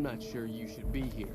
not sure you should be here.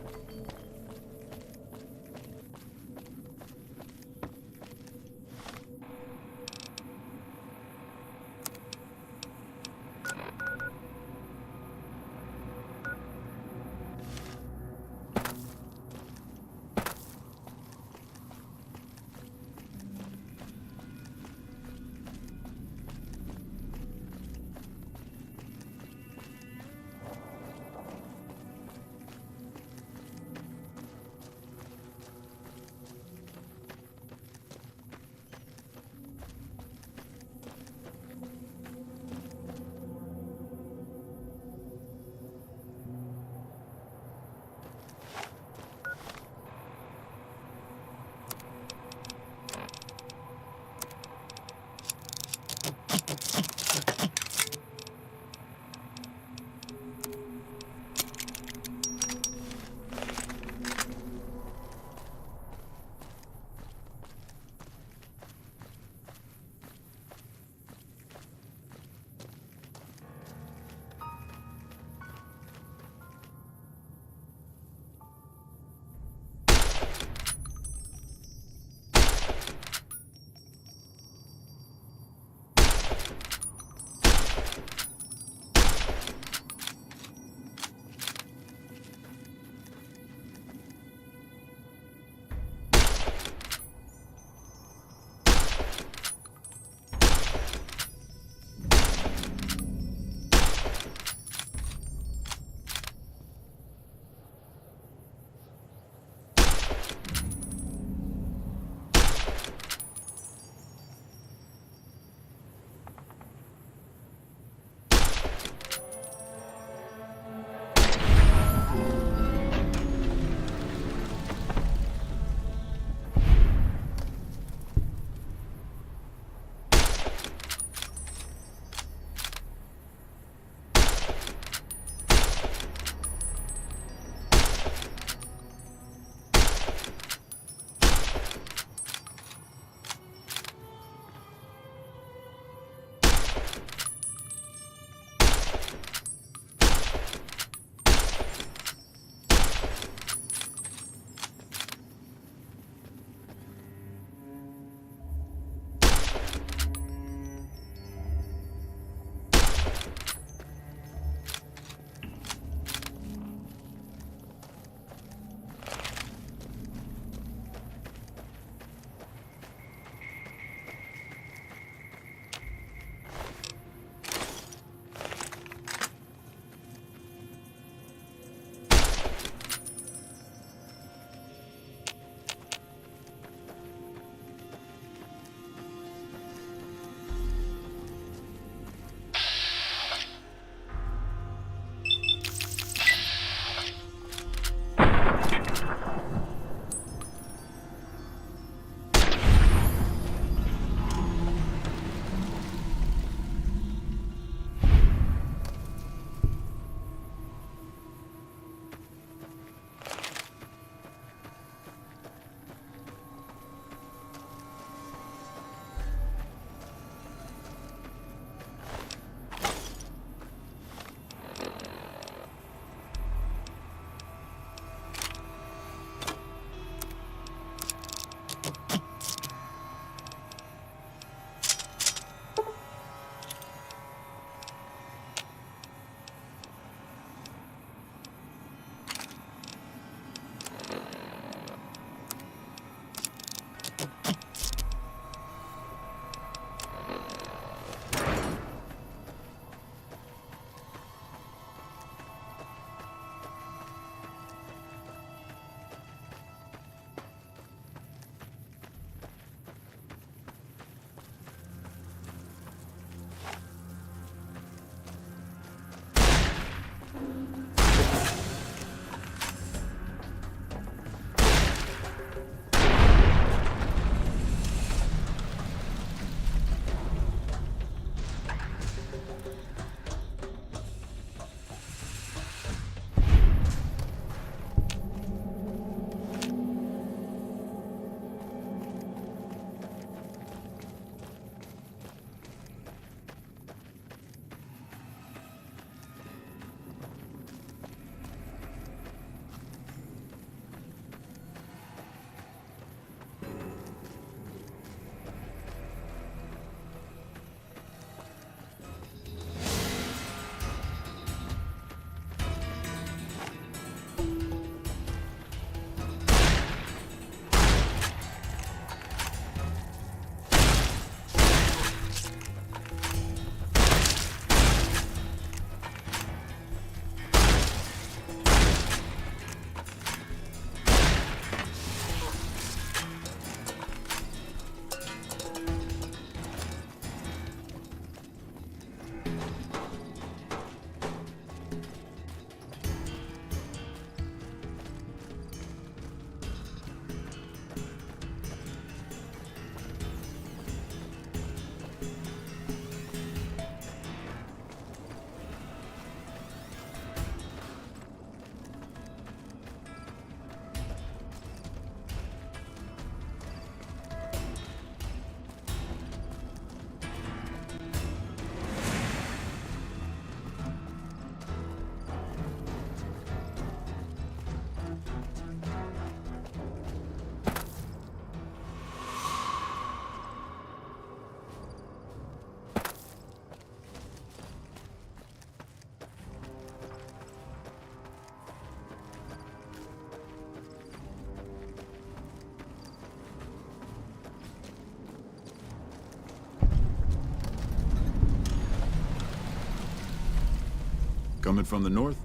Coming from the north?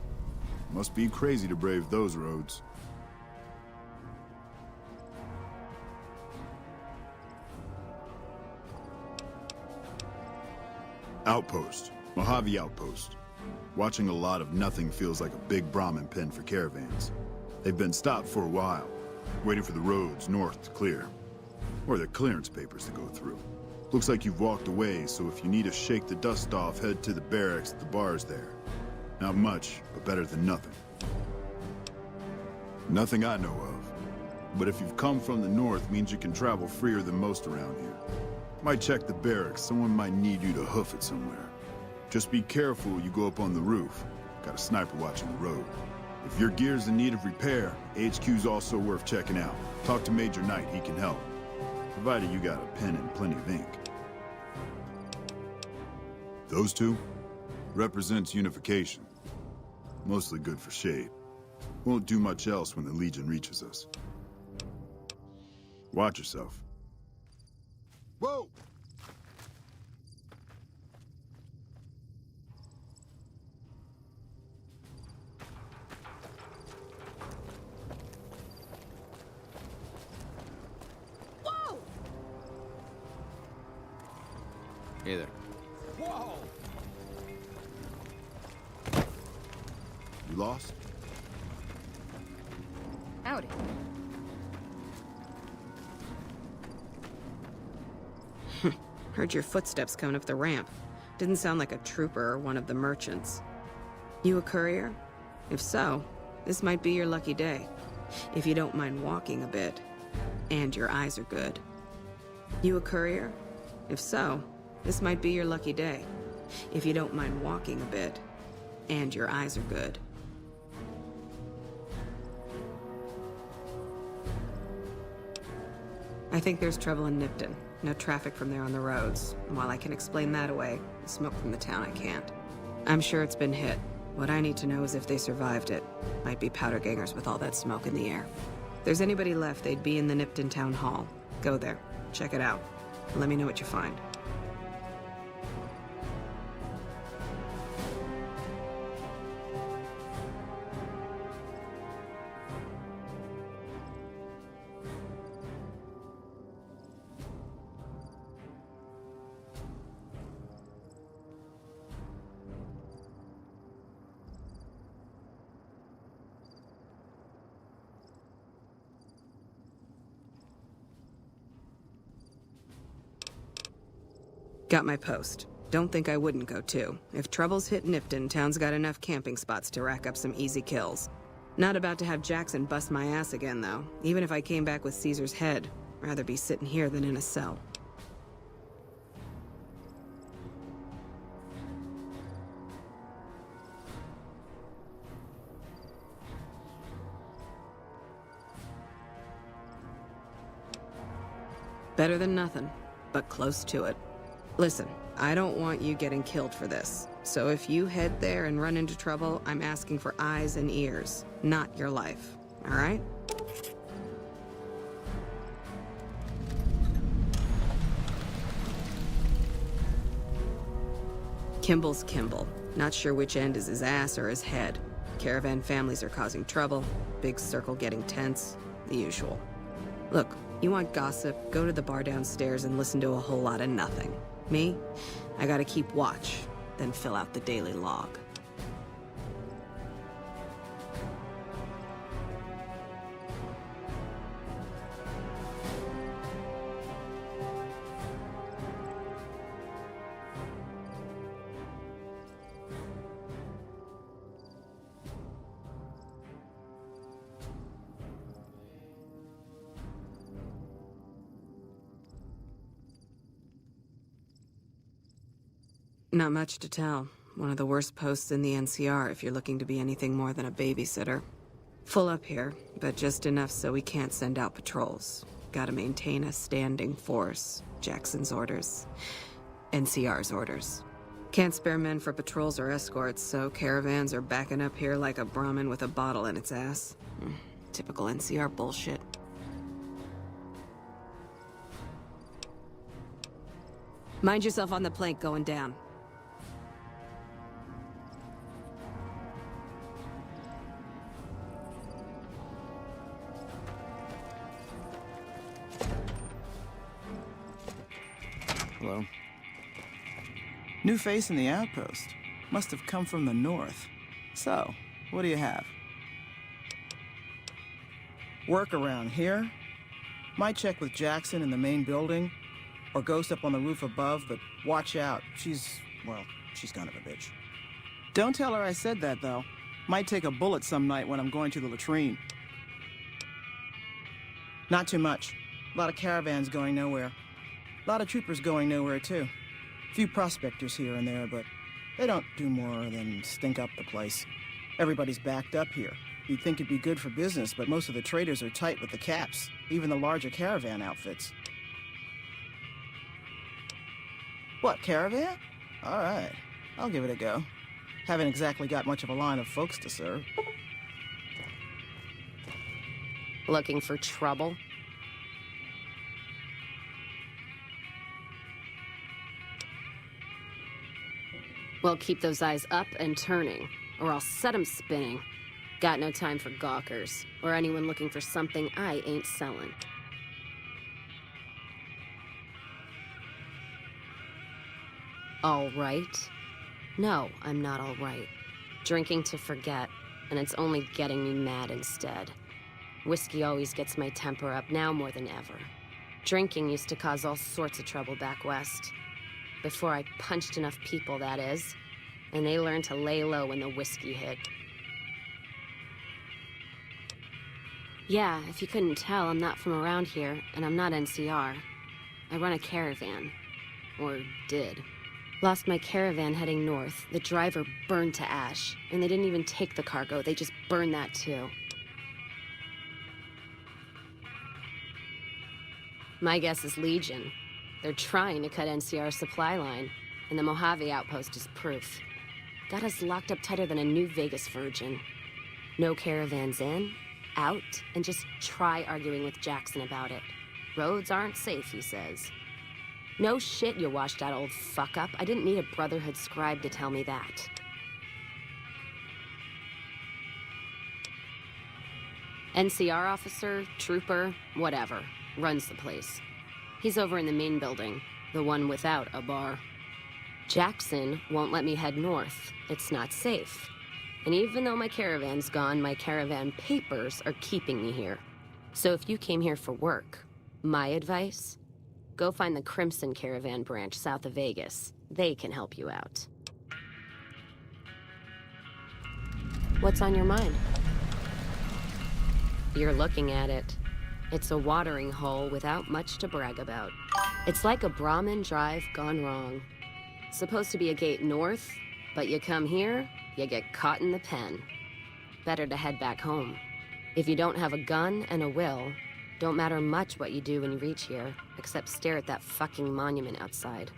Must be crazy to brave those roads. Outpost. Mojave Outpost. Watching a lot of nothing feels like a big Brahmin pen for caravans. They've been stopped for a while, waiting for the roads north to clear. Or their clearance papers to go through. Looks like you've walked away, so if you need to shake the dust off, head to the barracks at the bars there. Not much, but better than nothing. Nothing I know of. But if you've come from the north, means you can travel freer than most around here. Might check the barracks, someone might need you to hoof it somewhere. Just be careful you go up on the roof. Got a sniper watching the road. If your gear's in need of repair, HQ's also worth checking out. Talk to Major Knight, he can help. Provided you got a pen and plenty of ink. Those two represents unification. Mostly good for shade. Won't do much else when the Legion reaches us. Watch yourself. Whoa! Whoa! Hey there. Whoa! You lost? Howdy. Heard your footsteps coming up the ramp. Didn't sound like a trooper or one of the merchants. You a courier? If so, this might be your lucky day. If you don't mind walking a bit. And your eyes are good. You a courier? If so, this might be your lucky day. If you don't mind walking a bit. And your eyes are good. I think there's trouble in Nipton. No traffic from there on the roads. And while I can explain that away, the smoke from the town I can't. I'm sure it's been hit. What I need to know is if they survived it. Might be powder gangers with all that smoke in the air. If there's anybody left, they'd be in the Nipton Town Hall. Go there. Check it out. Let me know what you find. Got my post. Don't think I wouldn't go too. If trouble's hit Nipton, town's got enough camping spots to rack up some easy kills. Not about to have Jackson bust my ass again, though. Even if I came back with Caesar's head. Rather be sitting here than in a cell. Better than nothing, but close to it. Listen, I don't want you getting killed for this. So if you head there and run into trouble, I'm asking for eyes and ears, not your life. All right? Kimball's Kimball. Not sure which end is his ass or his head. Caravan families are causing trouble. Big circle getting tense. The usual. Look, you want gossip, go to the bar downstairs and listen to a whole lot of nothing. Me? I gotta keep watch, then fill out the daily log. Not much to tell. One of the worst posts in the NCR if you're looking to be anything more than a babysitter. Full up here, but just enough so we can't send out patrols. Gotta maintain a standing force. Jackson's orders. NCR's orders. Can't spare men for patrols or escorts, so caravans are backing up here like a Brahmin with a bottle in its ass. Typical NCR bullshit. Mind yourself on the plank going down. Hello? New face in the outpost. Must have come from the north. So, what do you have? Work around here? Might check with Jackson in the main building, or Ghost up on the roof above, but watch out. She's kind of a bitch. Don't tell her I said that, though. Might take a bullet some night when I'm going to the latrine. Not too much. A lot of caravans going nowhere. A lot of troopers going nowhere, too. Few prospectors here and there, but they don't do more than stink up the place. Everybody's backed up here. You'd think it'd be good for business, but most of the traders are tight with the caps, even the larger caravan outfits. What, caravan? All right, I'll give it a go. Haven't exactly got much of a line of folks to serve. Looking for trouble? Well, keep those eyes up and turning, or I'll set 'em spinning. Got no time for gawkers, or anyone looking for something I ain't selling. All right? No, I'm not all right. Drinking to forget, and it's only getting me mad instead. Whiskey always gets my temper up, now more than ever. Drinking used to cause all sorts of trouble back west. Before I punched enough people, that is. And they learned to lay low when the whiskey hit. Yeah, if you couldn't tell, I'm not from around here, and I'm not NCR. I run a caravan. Or did. Lost my caravan heading north. The driver burned to ash. And they didn't even take the cargo, they just burned that too. My guess is Legion. They're trying to cut NCR's supply line, and the Mojave outpost is proof. Got us locked up tighter than a New Vegas virgin. No caravans in, out, and just try arguing with Jackson about it. Roads aren't safe, he says. No shit, you washed out old fuck-up. I didn't need a Brotherhood scribe to tell me that. NCR officer, trooper, whatever, runs the place. He's over in the main building, the one without a bar. Jackson won't let me head north. It's not safe. And even though my caravan's gone, my caravan papers are keeping me here. So if you came here for work, my advice, go find the Crimson Caravan branch south of Vegas. They can help you out. What's on your mind? You're looking at it. It's a watering hole without much to brag about. It's like a Brahmin drive gone wrong. Supposed to be a gate north, but you come here, you get caught in the pen. Better to head back home. If you don't have a gun and a will, don't matter much what you do when you reach here, except stare at that fucking monument outside.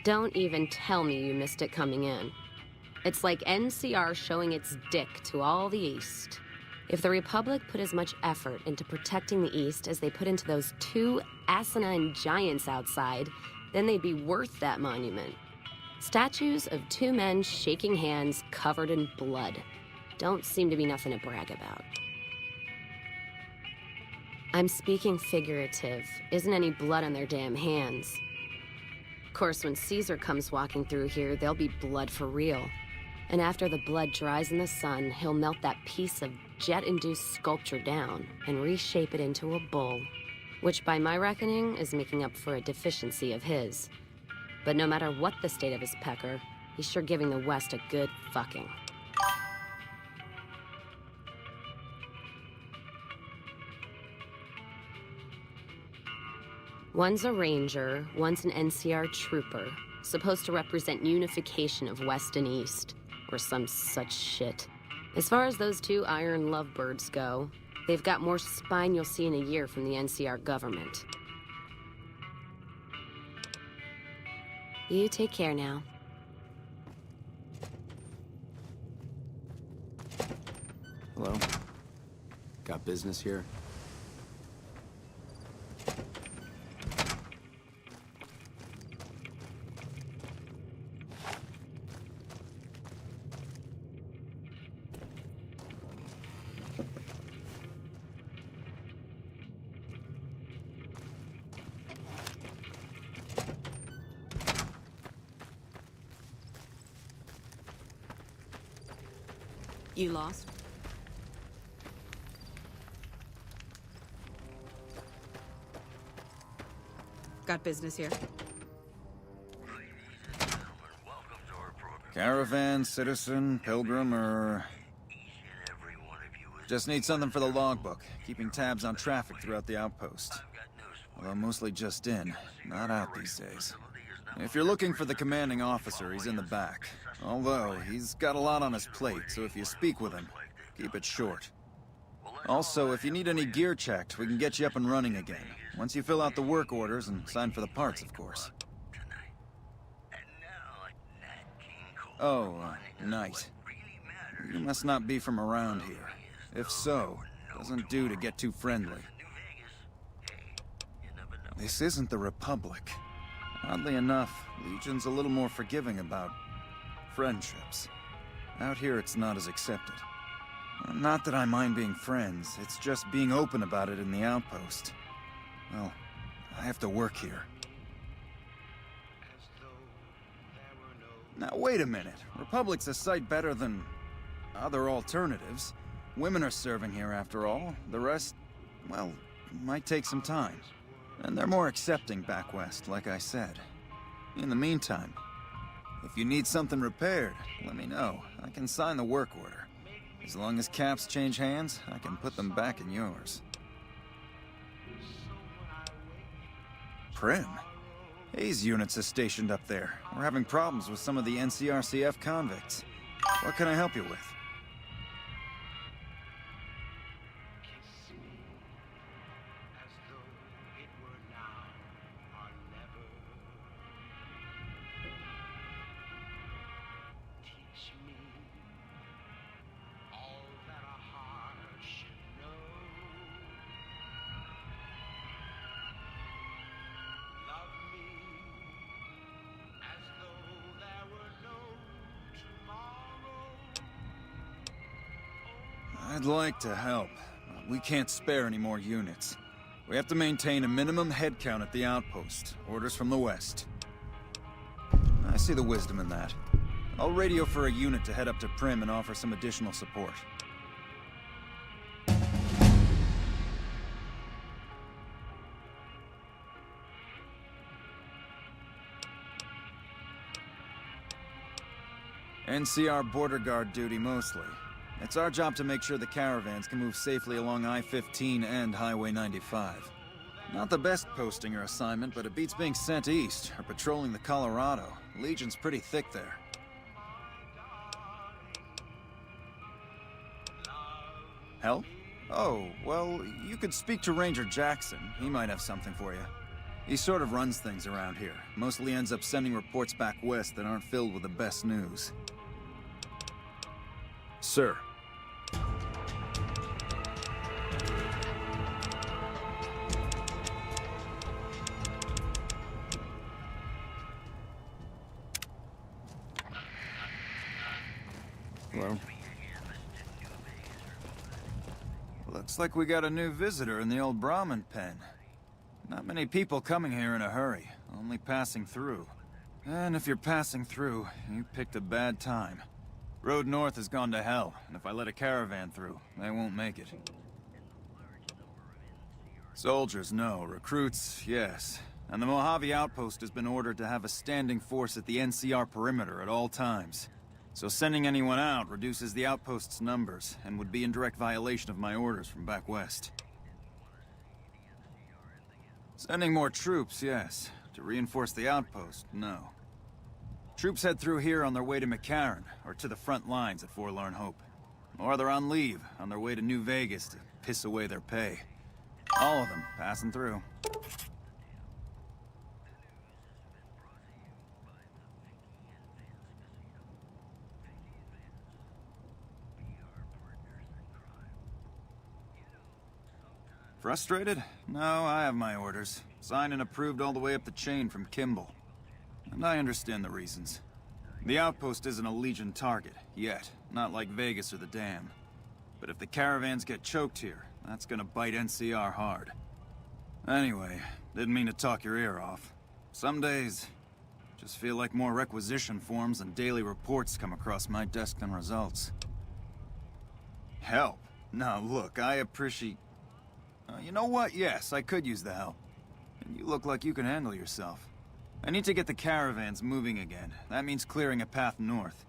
Don't even tell me you missed it coming in. It's like NCR showing its dick to all the East. If the Republic put as much effort into protecting the East as they put into those two asinine giants outside, then they'd be worth that monument. Statues of two men shaking hands covered in blood. Don't seem to be nothing to brag about. I'm speaking figurative. Isn't any blood on their damn hands. Of course, when Caesar comes walking through here, there'll be blood for real. And after the blood dries in the sun, he'll melt that piece of jet-induced sculpture down and reshape it into a bull, which by my reckoning is making up for a deficiency of his. But no matter what the state of his pecker, he's sure giving the West a good fucking. One's a ranger, one's an NCR trooper, supposed to represent unification of West and East. Or some such shit. As far as those two iron lovebirds go, they've got more spine you'll see in a year from the NCR government. You take care now. Hello? Got business here? You lost? Got business here. Caravan, citizen, pilgrim, or... Just need something for the logbook, keeping tabs on traffic throughout the outpost. Although mostly just in, not out these days. If you're looking for the commanding officer, he's in the back. Although, he's got a lot on his plate, so if you speak with him, keep it short. Also, if you need any gear checked, we can get you up and running again. Once you fill out the work orders and sign for the parts, of course. Oh, Knight. You must not be from around here. If so, doesn't do to get too friendly. This isn't the Republic. Oddly enough, Legion's a little more forgiving about friendships. Out here, it's not as accepted. Not that I mind being friends, it's just being open about it in the outpost. Well, I have to work here. Now, wait a minute. Republic's a sight better than other alternatives. Women are serving here, after all. The rest, well, might take some time. And they're more accepting back west, like I said. In the meantime, if you need something repaired, let me know. I can sign the work order. As long as caps change hands, I can put them back in yours. Prim? Hayes units is stationed up there. We're having problems with some of the NCRCF convicts. What can I help you with? I'd like to help. We can't spare any more units. We have to maintain a minimum headcount at the outpost. Orders from the west. I see the wisdom in that. I'll radio for a unit to head up to Prim and offer some additional support. NCR border guard duty mostly. It's our job to make sure the caravans can move safely along I-15 and Highway 95. Not the best posting or assignment, but it beats being sent east or patrolling the Colorado. Legion's pretty thick there. Help? Oh, well, you could speak to Ranger Jackson. He might have something for you. He sort of runs things around here. Mostly ends up sending reports back west that aren't filled with the best news. Sir. Well, looks like we got a new visitor in the old Brahmin pen. Not many people coming here in a hurry, only passing through. And if you're passing through, you picked a bad time. Road north has gone to hell, and if I let a caravan through, they won't make it. Soldiers, no. Recruits, yes. And the Mojave outpost has been ordered to have a standing force at the NCR perimeter at all times. So sending anyone out reduces the outpost's numbers, and would be in direct violation of my orders from back west. Sending more troops, yes. To reinforce the outpost, no. Troops head through here on their way to McCarran, or to the front lines at Forlorn Hope. Or they're on leave, on their way to New Vegas to piss away their pay. All of them passing through. Frustrated? No, I have my orders. Signed and approved all the way up the chain from Kimball. And I understand the reasons. The outpost isn't a Legion target, yet. Not like Vegas or the Dam. But if the caravans get choked here, that's gonna bite NCR hard. Anyway, didn't mean to talk your ear off. Some days, just feel like more requisition forms and daily reports come across my desk than results. Help? No, look, I appreciate... you know what? Yes, I could use the help. And you look like you can handle yourself. I need to get the caravans moving again. That means clearing a path north.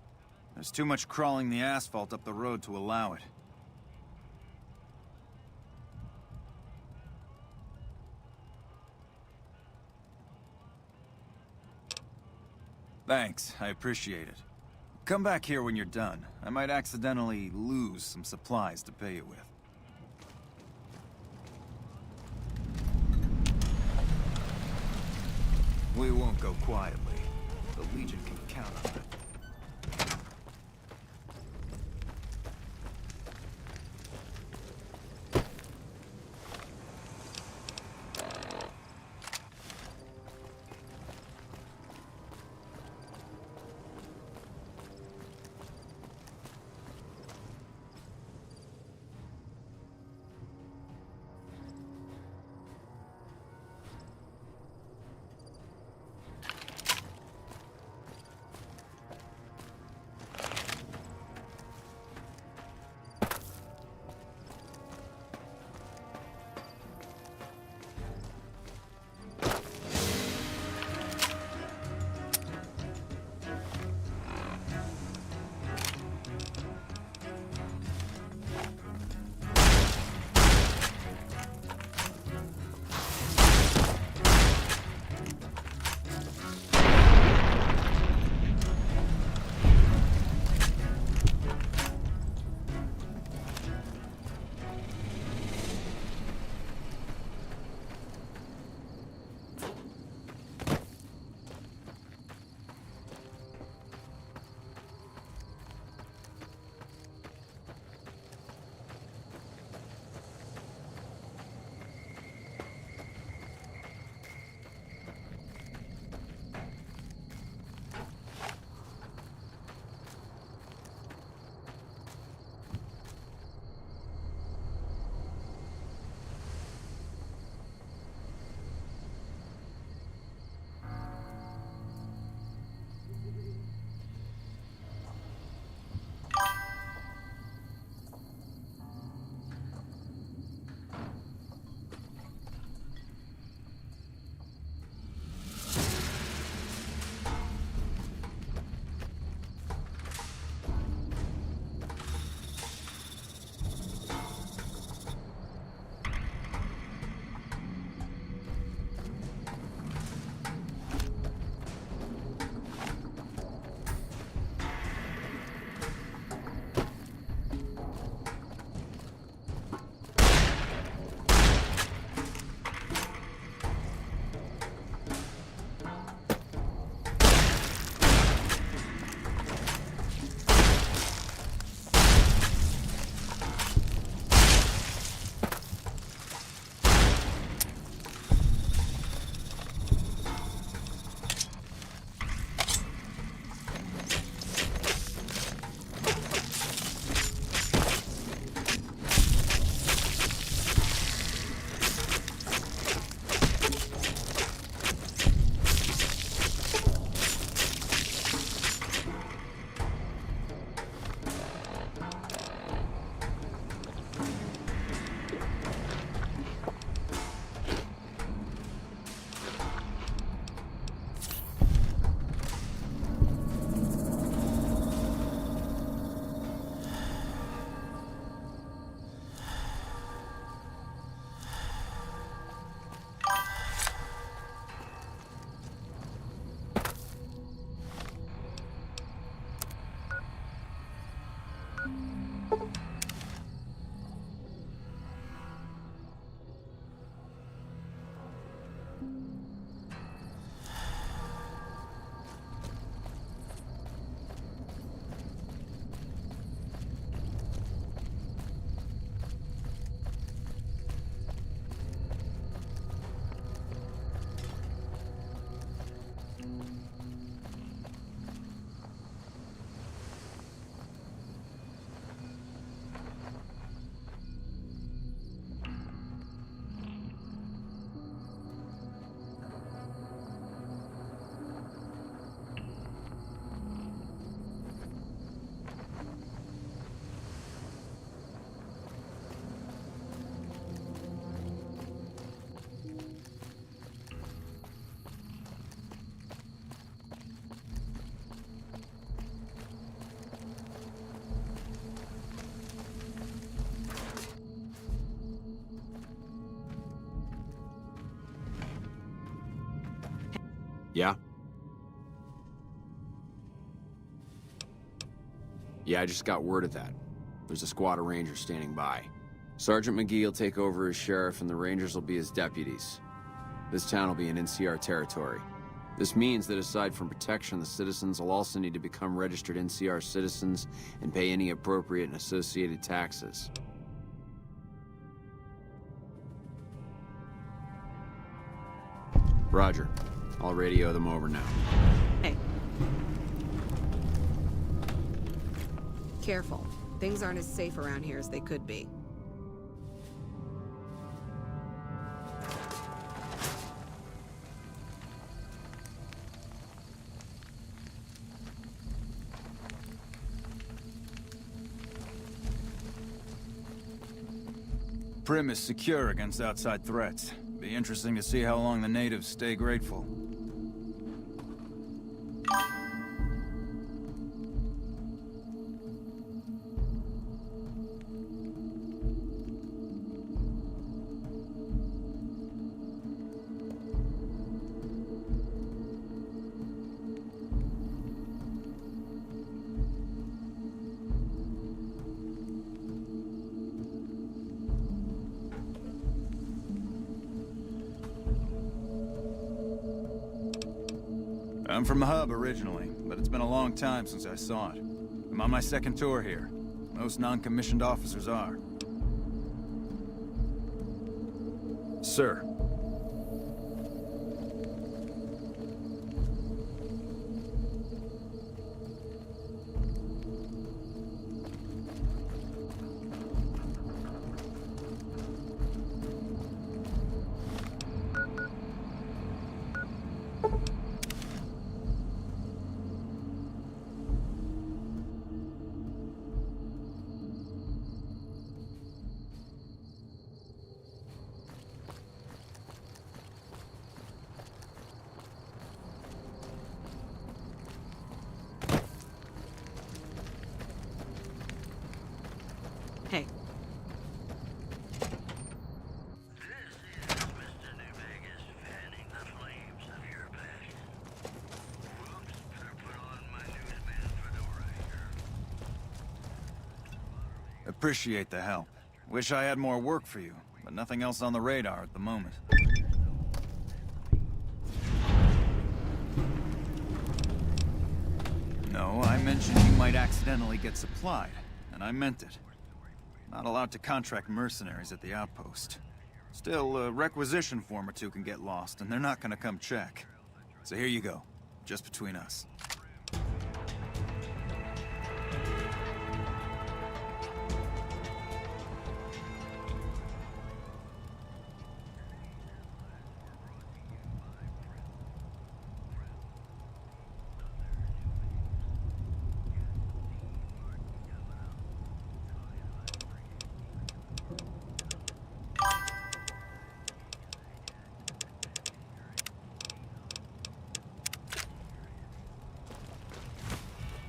There's too much crawling the asphalt up the road to allow it. Thanks, I appreciate it. Come back here when you're done. I might accidentally lose some supplies to pay you with. We won't go quietly. The Legion can count on it. Yeah? Yeah, I just got word of that. There's a squad of Rangers standing by. Sergeant McGee will take over as sheriff and the Rangers will be his deputies. This town will be in NCR territory. This means that aside from protection, the citizens will also need to become registered NCR citizens and pay any appropriate and associated taxes. Roger. I'll radio them over now. Hey. Careful. Things aren't as safe around here as they could be. Prim is secure against outside threats. Be interesting to see how long the natives stay grateful. I'm from the hub originally, but it's been a long time since I saw it. I'm on my second tour here. Most non-commissioned officers are. Sir. Hey. This is Mr. Newvegas fanning the flames of your passion. Whoops, better put on my newsman for the writer. Appreciate the help. Wish I had more work for you, but nothing else on the radar at the moment. No, I mentioned you might accidentally get supplied, and I meant it. Not allowed to contract mercenaries at the outpost. Still, a requisition form or two can get lost, and they're not gonna come check. So here you go, just between us.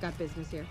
Got business here.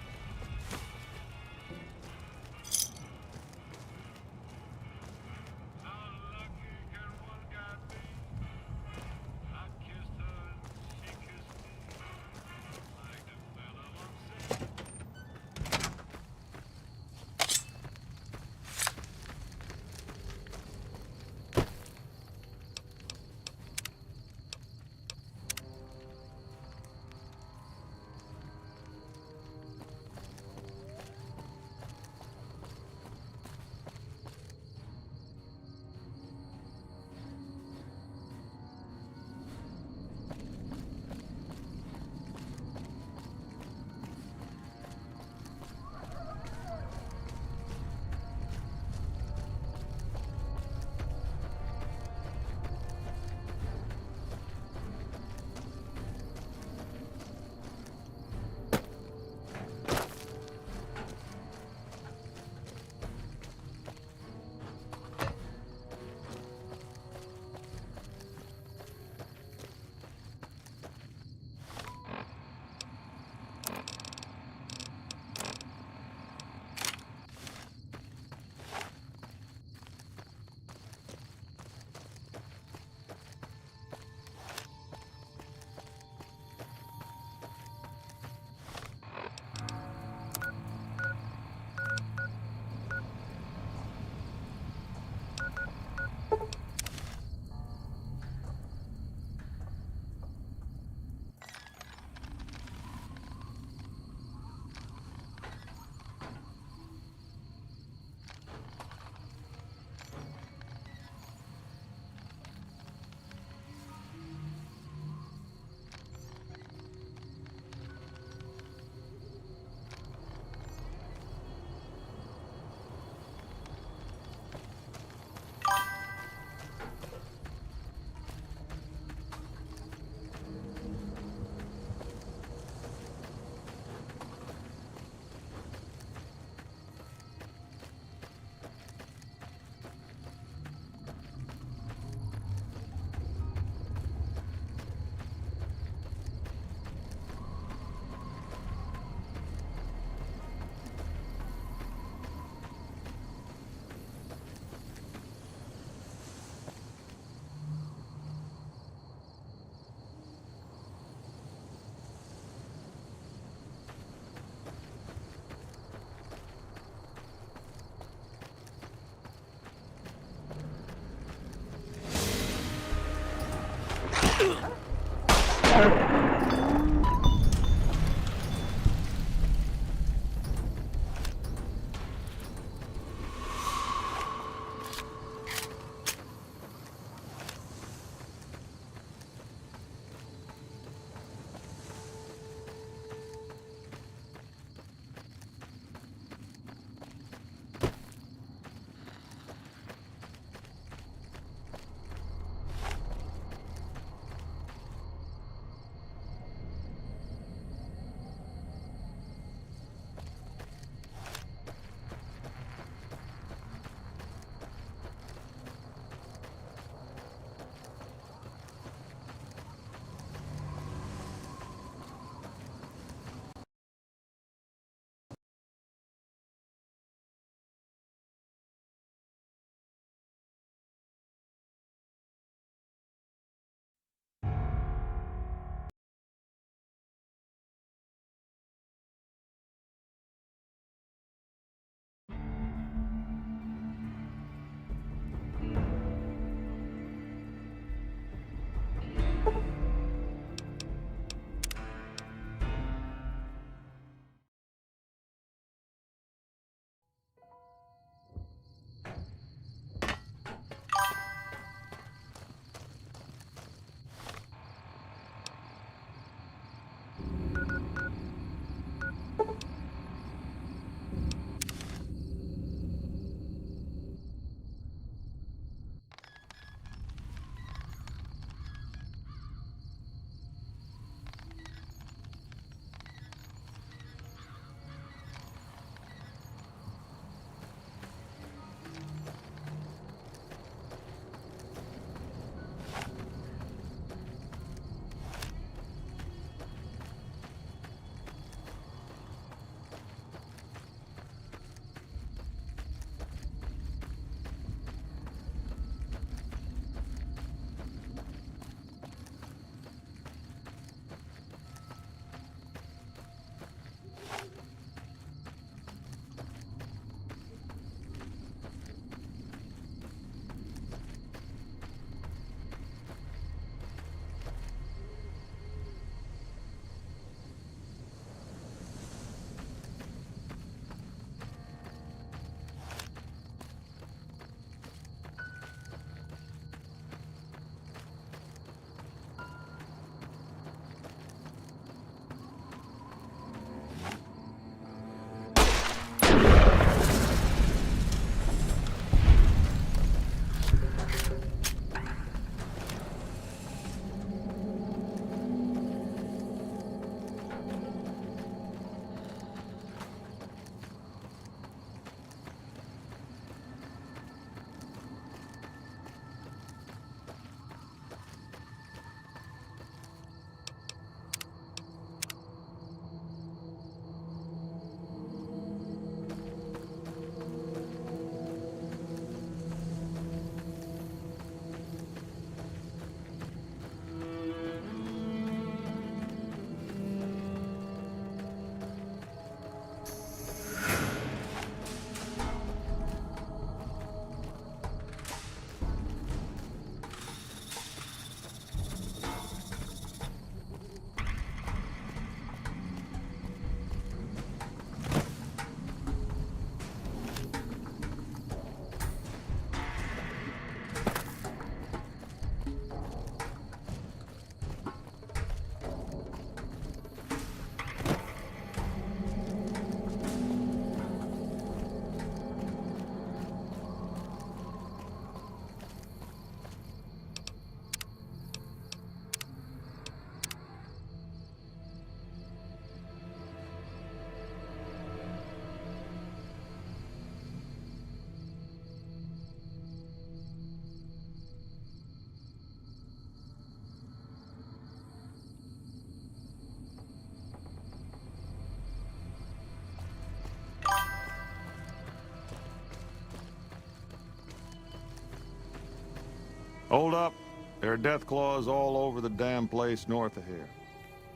Hold up. There are death claws all over the damn place north of here.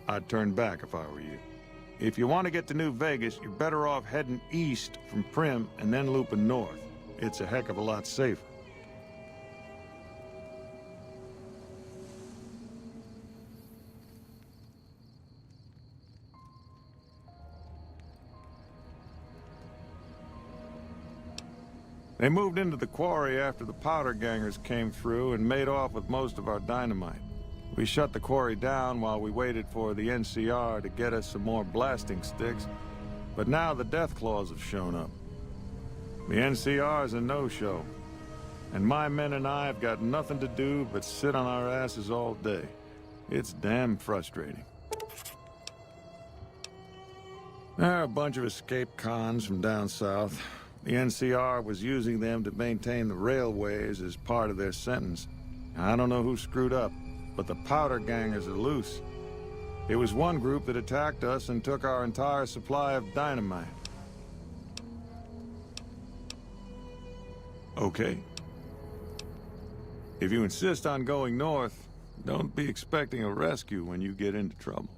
I'd turn back if I were you. If you want to get to New Vegas, you're better off heading east from Prim and then looping north. It's a heck of a lot safer. They moved into the quarry after the powder gangers came through and made off with most of our dynamite. We shut the quarry down while we waited for the NCR to get us some more blasting sticks, but now the Death Claws have shown up. The NCR's a no-show, and my men and I have got nothing to do but sit on our asses all day. It's damn frustrating. There are a bunch of escaped cons from down south. The NCR was using them to maintain the railways as part of their sentence. I don't know who screwed up, but the powder gangers are loose. It was one group that attacked us and took our entire supply of dynamite. Okay. If you insist on going north, don't be expecting a rescue when you get into trouble.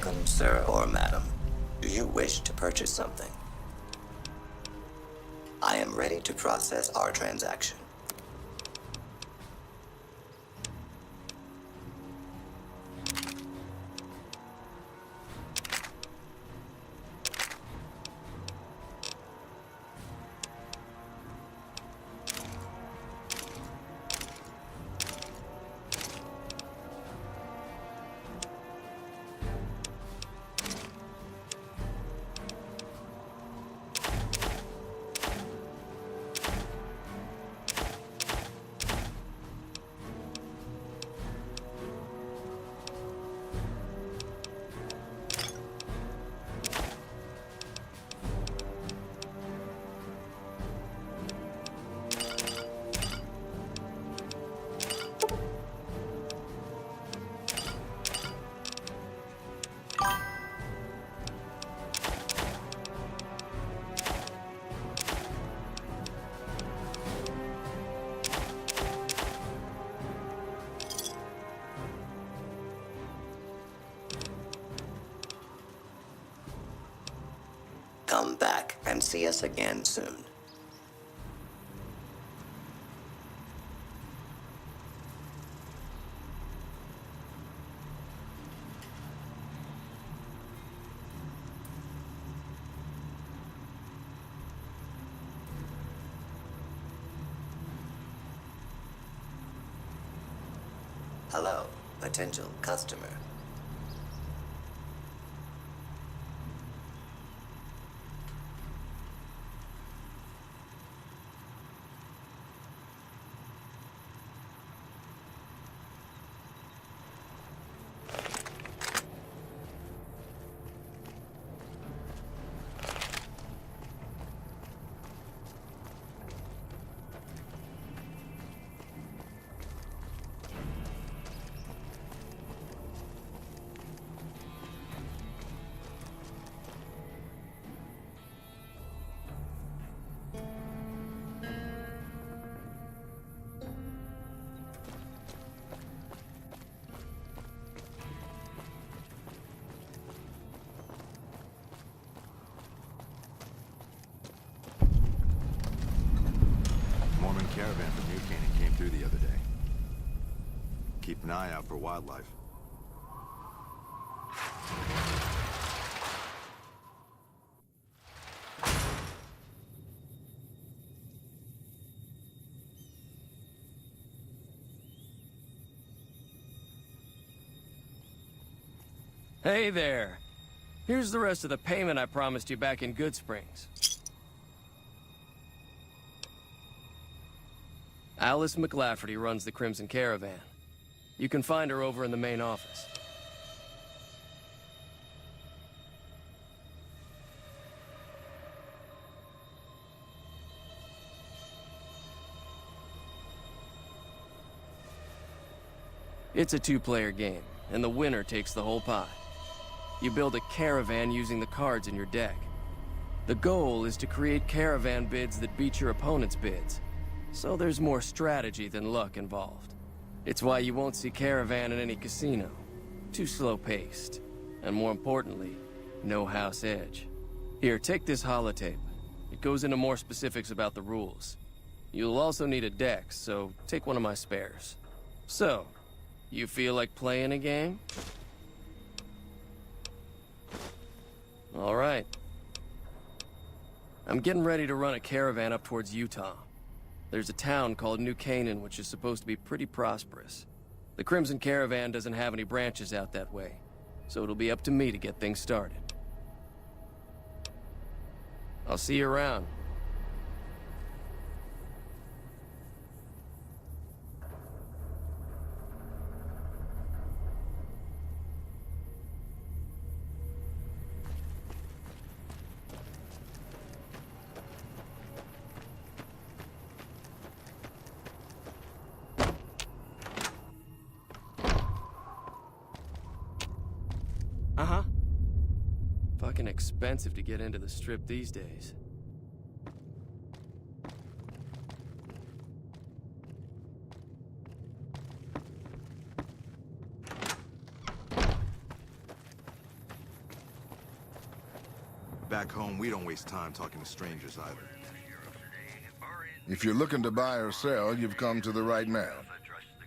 Welcome, sir or madam. Do you wish to purchase something? I am ready to process our transaction. Come back and see us again soon. Hello, potential customer. Mormon caravan from New Canaan came through the other day. Keep an eye out for wildlife. Hey there. Here's the rest of the payment I promised you back in Good Springs. Alice McLafferty runs the Crimson Caravan. You can find her over in the main office. It's a two-player game, and the winner takes the whole pie. You build a caravan using the cards in your deck. The goal is to create caravan bids that beat your opponent's bids. So there's more strategy than luck involved. It's why you won't see caravan in any casino. Too slow-paced. And more importantly, no house edge. Here, take this holotape. It goes into more specifics about the rules. You'll also need a deck, so take one of my spares. So, you feel like playing a game? All right. I'm getting ready to run a caravan up towards Utah. There's a town called New Canaan, which is supposed to be pretty prosperous. The Crimson Caravan doesn't have any branches out that way, so it'll be up to me to get things started. I'll see you around. Uh-huh. Fucking expensive to get into the Strip these days. Back home, we don't waste time talking to strangers either. If you're looking to buy or sell, you've come to the right man.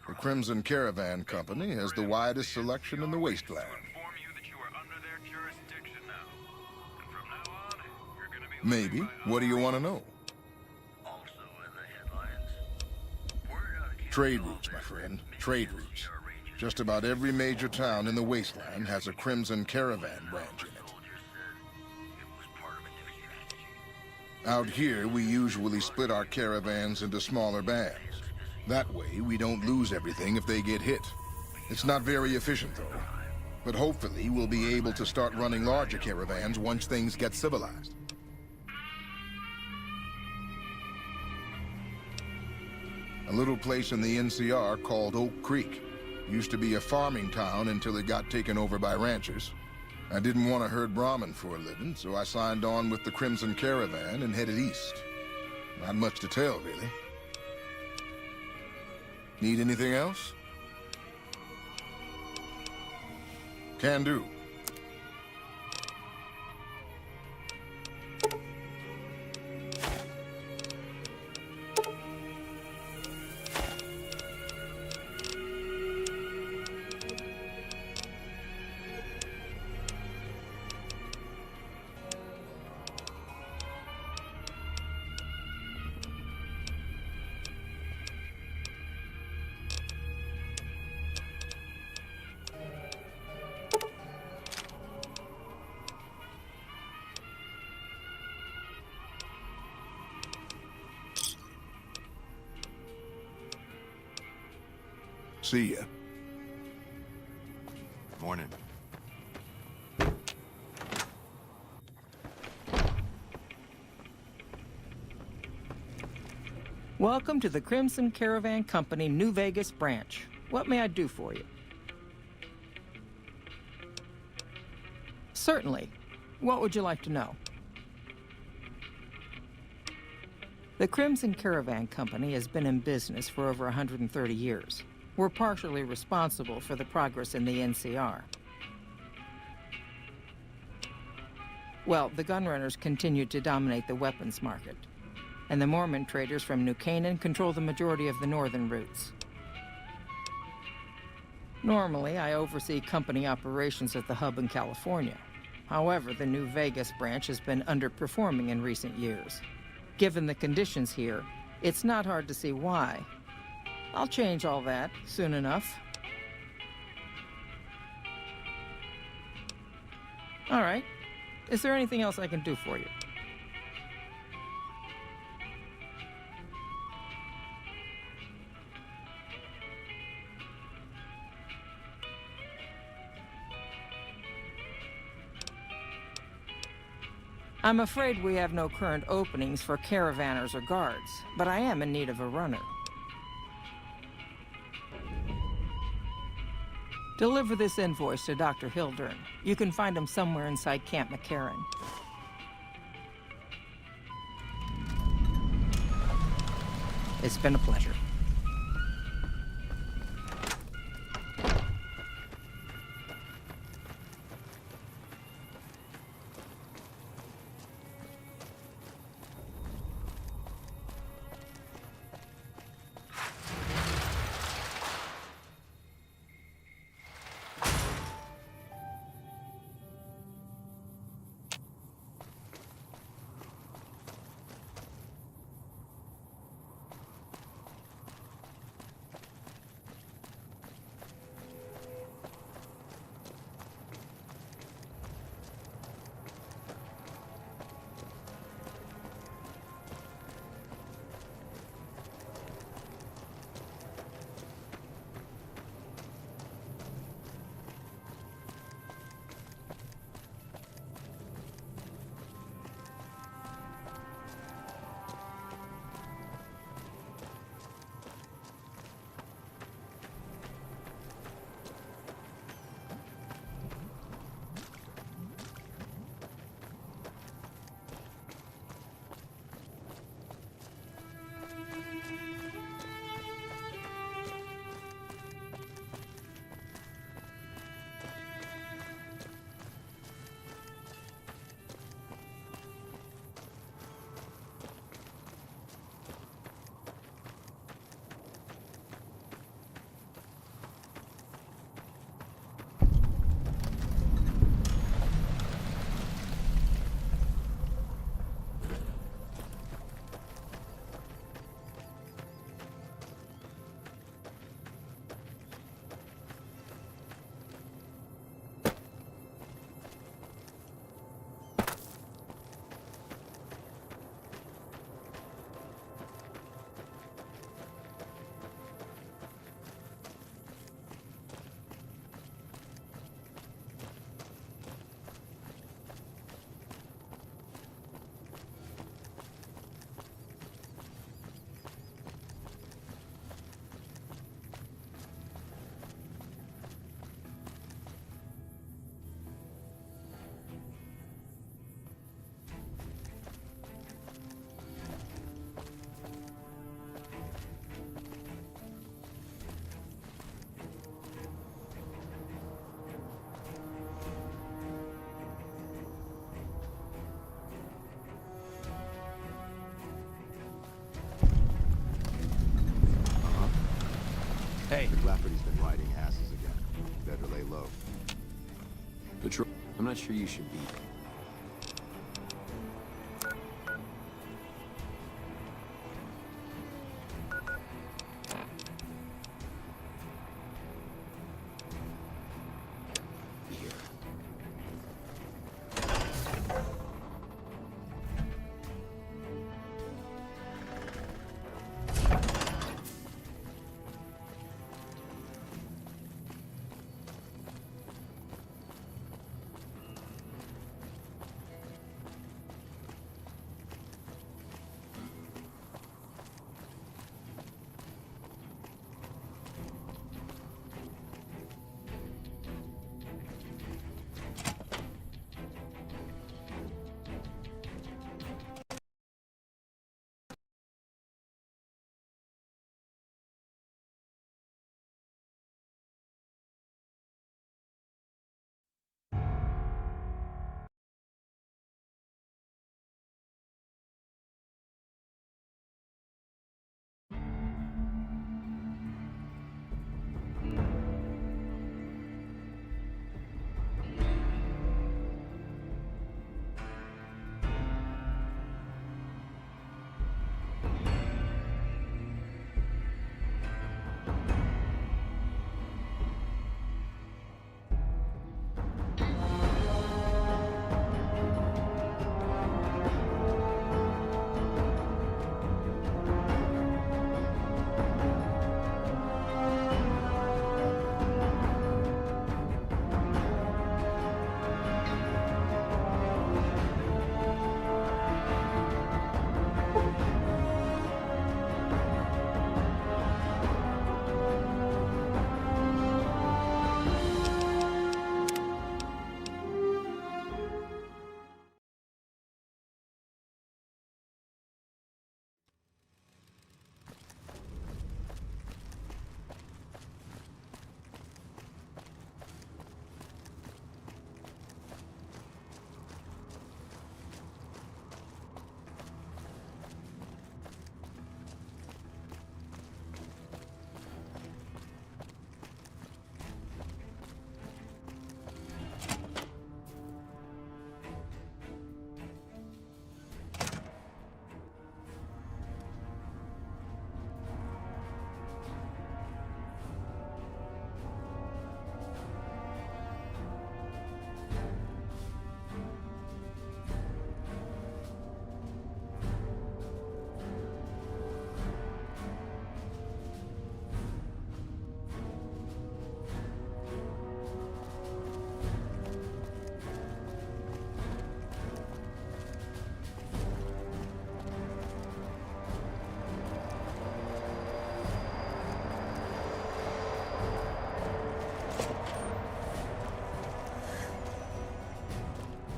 The Crimson Caravan Company has the widest selection in the wasteland. Maybe. What do you want to know? Trade routes, my friend. Trade routes. Just about every major town in the wasteland has a Crimson Caravan branch in it. Out here, we usually split our caravans into smaller bands. That way, we don't lose everything if they get hit. It's not very efficient, though. But hopefully, we'll be able to start running larger caravans once things get civilized. A little place in the NCR called Oak Creek. Used to be a farming town until it got taken over by ranchers. I didn't want to herd Brahmin for a living, so I signed on with the Crimson Caravan and headed east. Not much to tell, really. Need anything else? Can do. See ya. Morning. Welcome to the Crimson Caravan Company New Vegas branch. What may I do for you? Certainly. What would you like to know? The Crimson Caravan Company has been in business for over 130 years. We're partially responsible for the progress in the NCR. Well, the gunrunners continue to dominate the weapons market, and the Mormon traders from New Canaan control the majority of the northern routes. Normally, I oversee company operations at the hub in California. However, the New Vegas branch has been underperforming in recent years. Given the conditions here, it's not hard to see why. I'll change all that soon enough. All right. Is there anything else I can do for you? I'm afraid we have no current openings for caravanners or guards, but I am in need of a runner. Deliver this invoice to Dr. Hildern. You can find him somewhere inside Camp McCarran. It's been a pleasure. Hey. The Clapperty's been riding asses again. Better lay low. Patrol. I'm not sure you should be.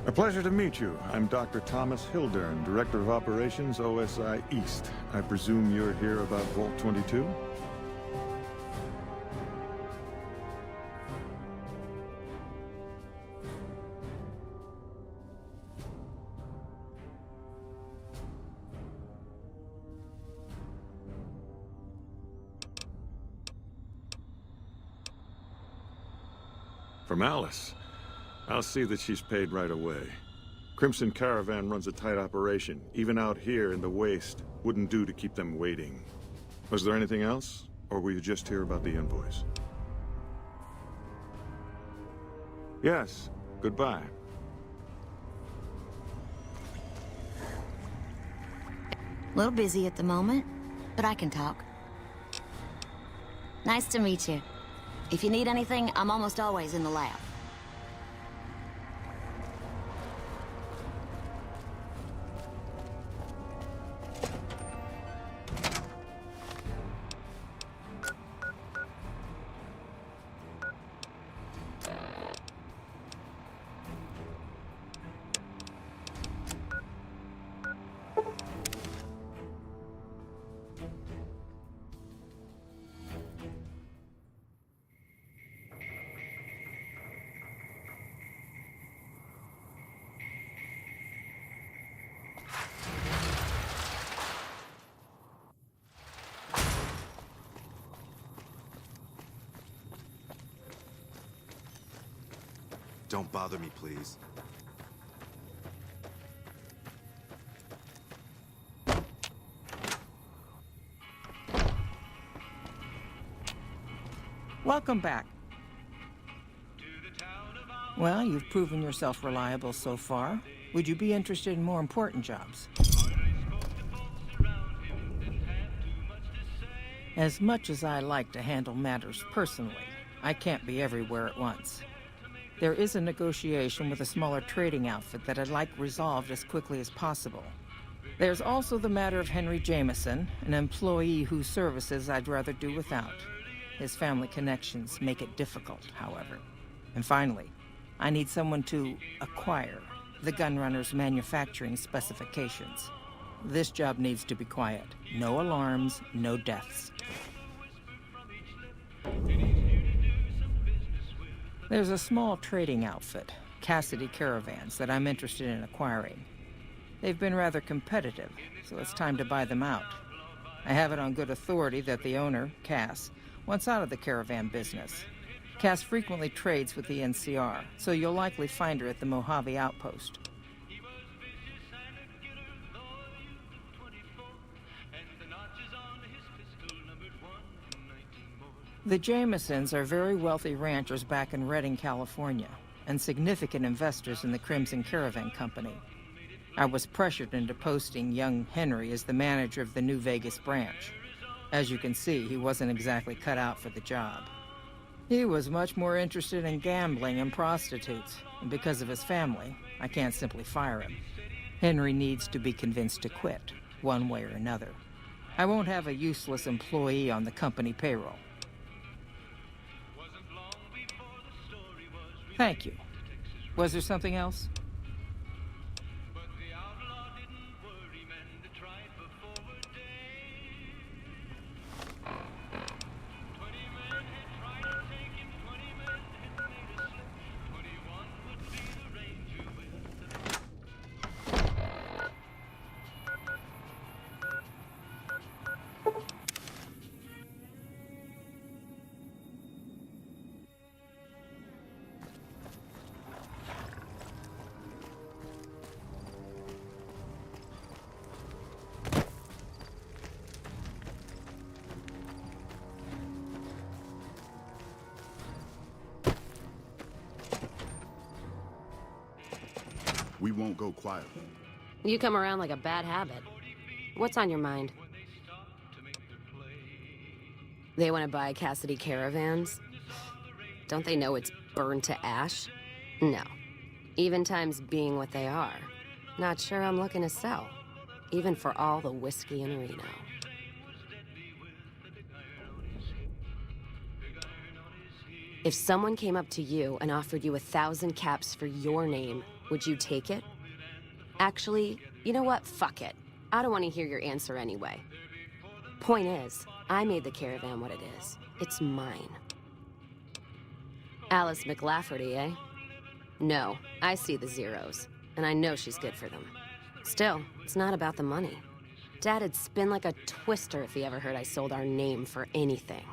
A pleasure to meet you. I'm Dr. Thomas Hildern, Director of Operations, OSI East. I presume you're here about Vault 22? From Alice. I'll see that she's paid right away. Crimson Caravan runs a tight operation. Even out here in the waste, wouldn't do to keep them waiting. Was there anything else? Or were you just here about the invoice? Yes. Goodbye. A little busy at the moment, but I can talk. Nice to meet you. If you need anything, I'm almost always in the lab. Don't bother me, please. Welcome back. Well, you've proven yourself reliable so far. Would you be interested in more important jobs? As much as I like to handle matters personally, I can't be everywhere at once. There is a negotiation with a smaller trading outfit that I'd like resolved as quickly as possible. There's also the matter of Henry Jameson, an employee whose services I'd rather do without. His family connections make it difficult, however. And finally, I need someone to acquire the gunrunner's manufacturing specifications. This job needs to be quiet. No alarms, no deaths. There's a small trading outfit, Cassidy Caravans, that I'm interested in acquiring. They've been rather competitive, so it's time to buy them out. I have it on good authority that the owner, Cass, wants out of the caravan business. Cass frequently trades with the NCR, so you'll likely find her at the Mojave outpost. The Jamesons are very wealthy ranchers back in Redding, California, and significant investors in the Crimson Caravan Company. I was pressured into posting young Henry as the manager of the New Vegas branch. As you can see, he wasn't exactly cut out for the job. He was much more interested in gambling and prostitutes, and because of his family, I can't simply fire him. Henry needs to be convinced to quit, one way or another. I won't have a useless employee on the company payroll. Thank you. Was there something else? We won't go quietly. You come around like a bad habit. What's on your mind? They want to buy Cassidy Caravans? Don't they know it's burned to ash? No. Even times being what they are. Not sure I'm looking to sell. Even for all the whiskey in Reno. If someone came up to you and offered you 1,000 caps for your name, would you take it? Actually, you know what? Fuck it. I don't want to hear your answer anyway. Point is, I made the caravan what it is. It's mine. Alice McLafferty, eh? No, I see the zeros, and I know she's good for them. Still, it's not about the money. Dad'd spin like a twister if he ever heard I sold our name for anything.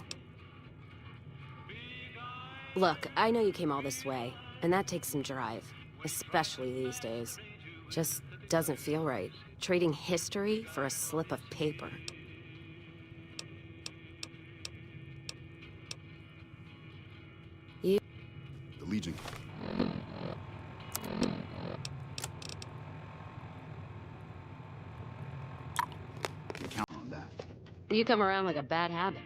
Look, I know you came all this way, and that takes some drive. Especially these days. Just doesn't feel right. Trading history for a slip of paper. The Legion. Can count on that. You come around like a bad habit.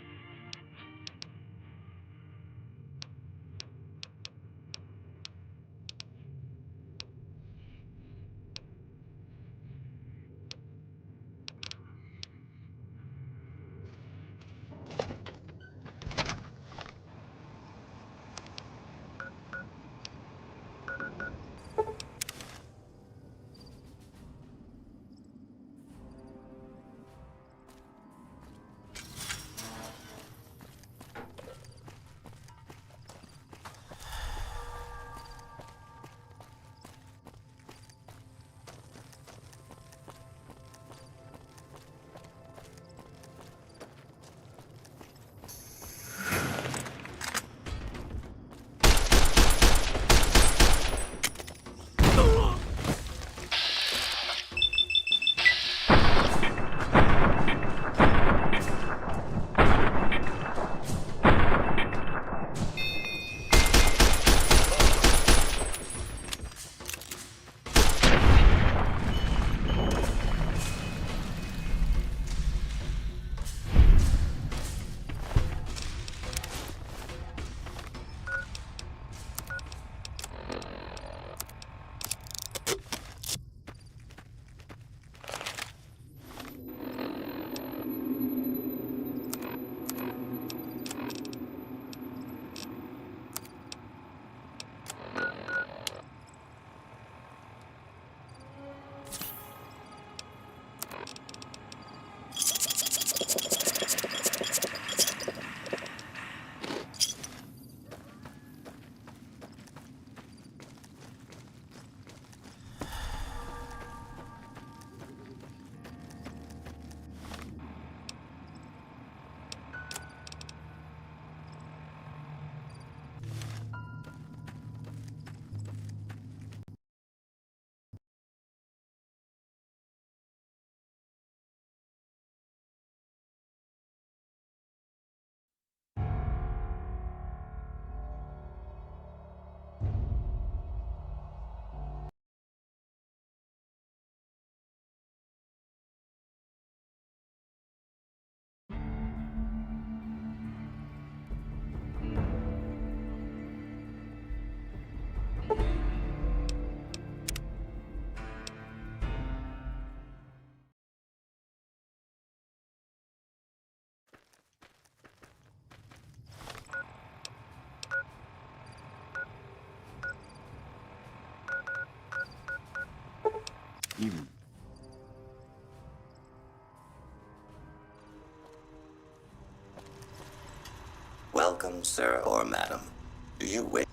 Even. Welcome, sir or madam. Do you wish?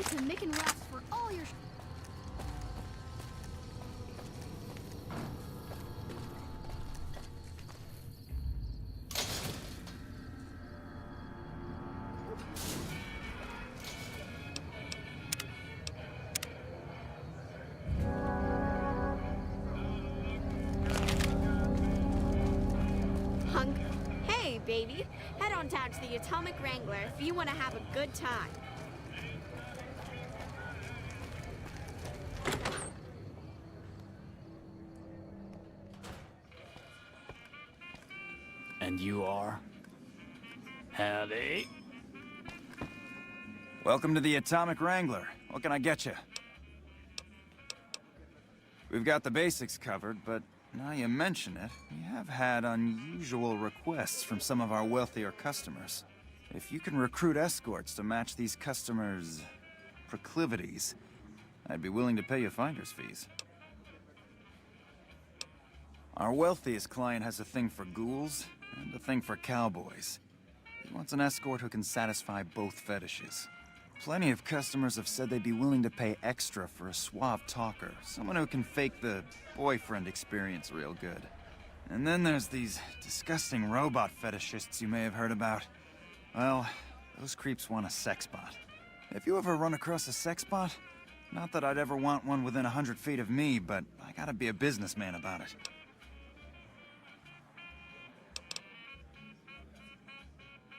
Come to making rafts for all your... Hunk. Hey, baby. Head on down to the Atomic Wrangler if you want to have a good time. And you are? Howdy. Welcome to the Atomic Wrangler. What can I get you? We've got the basics covered, but now you mention it, we have had unusual requests from some of our wealthier customers. If you can recruit escorts to match these customers' proclivities, I'd be willing to pay you finder's fees. Our wealthiest client has a thing for ghouls and a thing for cowboys. He wants an escort who can satisfy both fetishes. Plenty of customers have said they'd be willing to pay extra for a suave talker, someone who can fake the boyfriend experience real good. And then there's these disgusting robot fetishists you may have heard about. Well, those creeps want a sex bot. If you ever run across a sex bot, not that I'd ever want one within 100 feet of me, but I gotta be a businessman about it.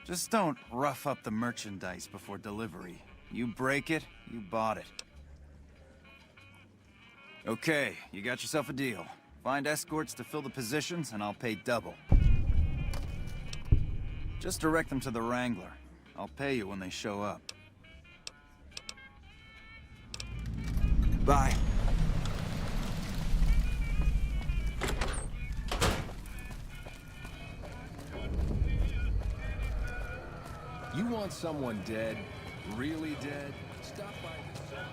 Just don't rough up the merchandise before delivery. You break it, you bought it. Okay, you got yourself a deal. Find escorts to fill the positions, and I'll pay double. Just direct them to the Wrangler. I'll pay you when they show up. Bye. You want someone dead? Really dead? Stop by the sun.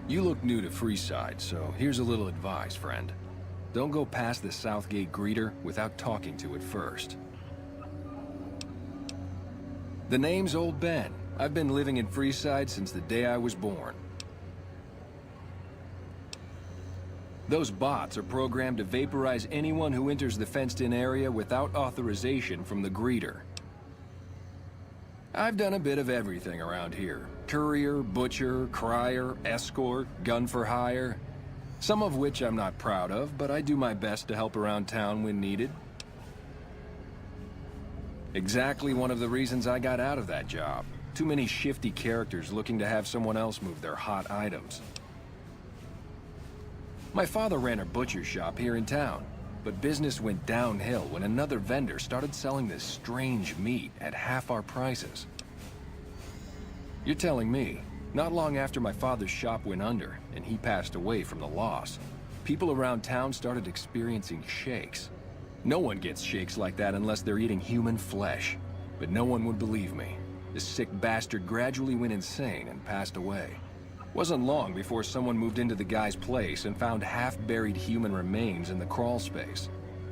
You look new to Freeside, so here's a little advice, friend. Don't go past the Southgate greeter without talking to it first. The name's Old Ben. I've been living in Freeside since the day I was born. Those bots are programmed to vaporize anyone who enters the fenced-in area without authorization from the greeter. I've done a bit of everything around here. Courier, butcher, crier, escort, gun for hire. Some of which I'm not proud of, but I do my best to help around town when needed. Exactly one of the reasons I got out of that job. Too many shifty characters looking to have someone else move their hot items. My father ran a butcher shop here in town, but business went downhill when another vendor started selling this strange meat at half our prices. You're telling me, not long after my father's shop went under and he passed away from the loss, people around town started experiencing shakes. No one gets shakes like that unless they're eating human flesh, but no one would believe me. The sick bastard gradually went insane and passed away. Wasn't long before someone moved into the guy's place and found half-buried human remains in the crawl space.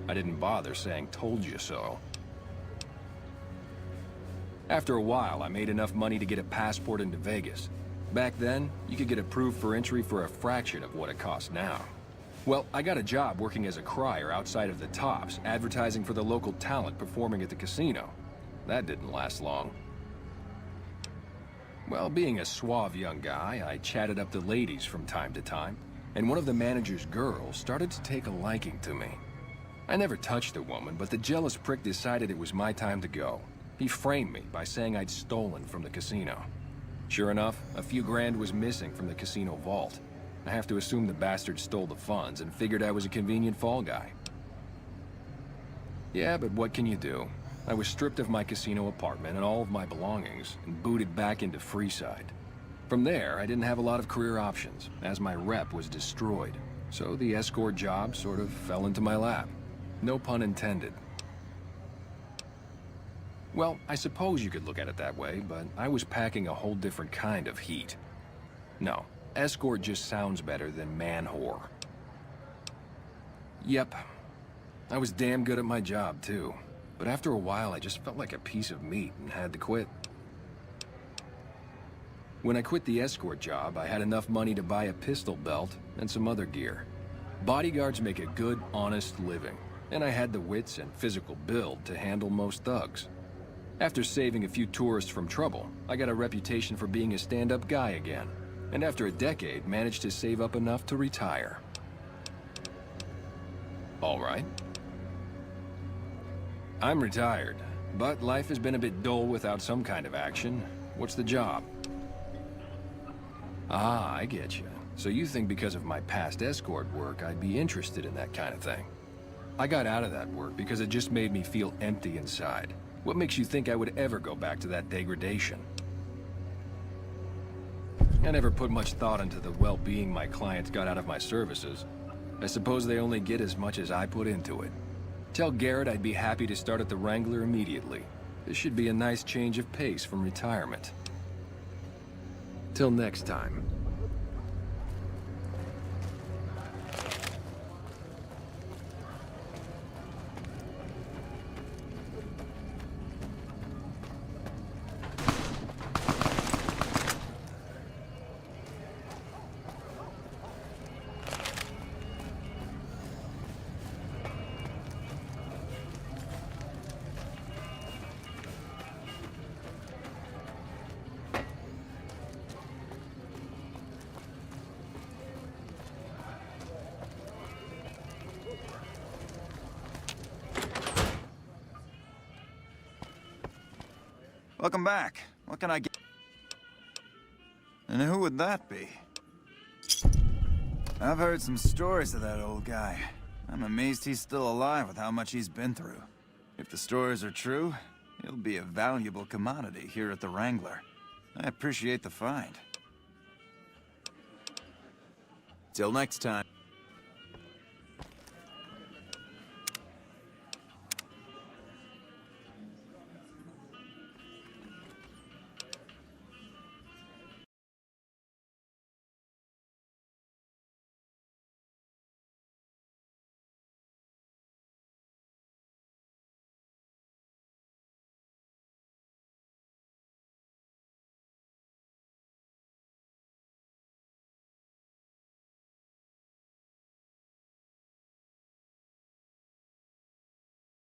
I didn't bother saying "told you so." After a while, I made enough money to get a passport into Vegas. Back then, you could get approved for entry for a fraction of what it costs now. Well, I got a job working as a crier outside of the Tops, advertising for the local talent performing at the casino. That didn't last long. Well, being a suave young guy, I chatted up the ladies from time to time, and one of the manager's girls started to take a liking to me. I never touched the woman, but the jealous prick decided it was my time to go. He framed me by saying I'd stolen from the casino. Sure enough, a few grand was missing from the casino vault. I have to assume the bastard stole the funds and figured I was a convenient fall guy. Yeah, but what can you do? I was stripped of my casino apartment and all of my belongings and booted back into Freeside. From there, I didn't have a lot of career options, as my rep was destroyed. So the escort job sort of fell into my lap. No pun intended. Well, I suppose you could look at it that way, but I was packing a whole different kind of heat. No, escort just sounds better than man-whore. Yep, I was damn good at my job, too. But after a while, I just felt like a piece of meat and had to quit. When I quit the escort job, I had enough money to buy a pistol belt and some other gear. Bodyguards make a good, honest living, and I had the wits and physical build to handle most thugs. After saving a few tourists from trouble, I got a reputation for being a stand-up guy again, and after a decade, managed to save up enough to retire. All right. I'm retired, but life has been a bit dull without some kind of action. What's the job? Ah, I get you. So you think because of my past escort work, I'd be interested in that kind of thing. I got out of that work because it just made me feel empty inside. What makes you think I would ever go back to that degradation? I never put much thought into the well-being my clients got out of my services. I suppose they only get as much as I put into it. Tell Garrett I'd be happy to start at the Wrangler immediately. This should be a nice change of pace from retirement. Till next time. Welcome back. What can I get? And who would that be? I've heard some stories of that old guy. I'm amazed he's still alive with how much he's been through. If the stories are true, he'll be a valuable commodity here at the Wrangler. I appreciate the find. Till next time.